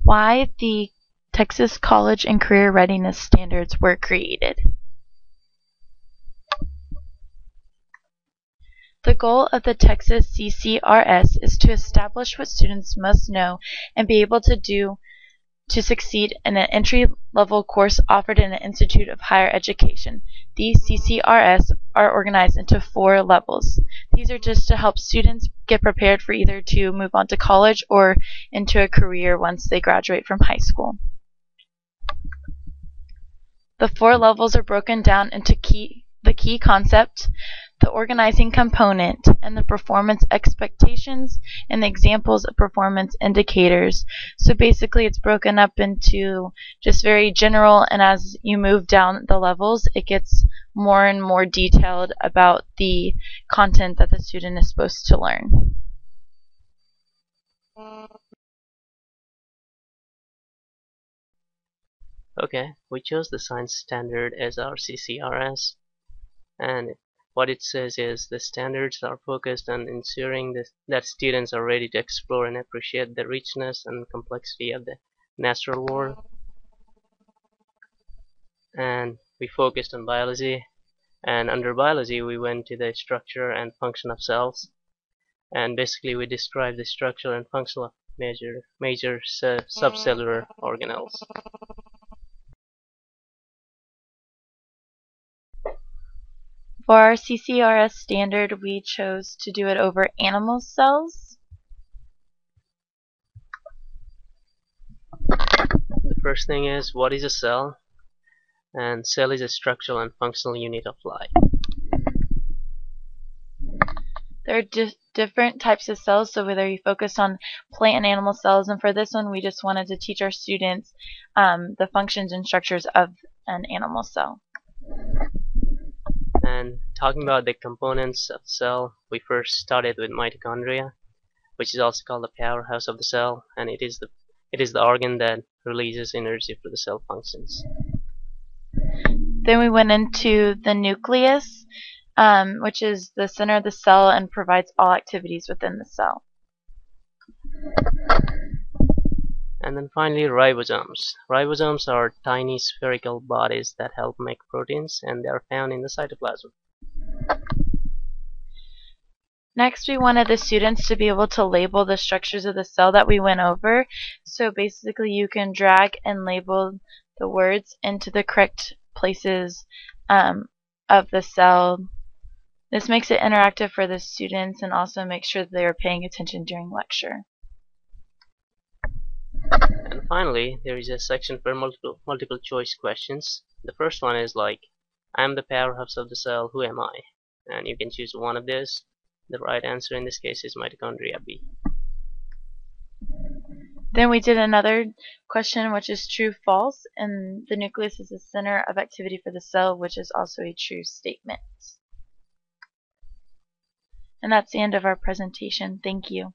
Why the Texas College and Career Readiness Standards were created. The goal of the Texas CCRS is to establish what students must know and be able to do to succeed in an entry-level course offered in an institute of higher education. These CCRS are organized into 4 levels. These are just to help students get prepared for either to move on to college or into a career once they graduate from high school. The 4 levels are broken down into the key concept, the organizing component, and the performance expectations, and the examples of performance indicators. So basically it's broken up into just very general, and as you move down the levels it gets more and more detailed about the content that the student is supposed to learn. Okay, we chose the science standard as our CCRS, and what it says is the standards are focused on ensuring that students are ready to explore and appreciate the richness and complexity of the natural world. And we focused on biology, and under biology we went to the structure and function of cells, and basically we described the structure and function of major subcellular organelles. For our CCRS standard, we chose to do it over animal cells. The first thing is, what is a cell? And cell is a structural and functional unit of life. There are different types of cells, so whether you focus on plant and animal cells, and for this one we just wanted to teach our students the functions and structures of an animal cell. And talking about the components of the cell, we first started with mitochondria, which is also called the powerhouse of the cell, and it is the organ that releases energy for the cell functions. Then we went into the nucleus, which is the center of the cell and provides all activities within the cell. And then finally, ribosomes. Ribosomes are tiny spherical bodies that help make proteins, and they are found in the cytoplasm. Next, we wanted the students to be able to label the structures of the cell that we went over. So basically you can drag and label the words into the correct places of the cell. This makes it interactive for the students and also makes sure that they are paying attention during lecture. And finally, there is a section for multiple choice questions. The first one is like, I am the powerhouse of the cell, who am I? And you can choose one of these. The right answer in this case is mitochondria B. Then we did another question, which is true false, and the nucleus is the center of activity for the cell, which is also a true statement. And that's the end of our presentation. Thank you.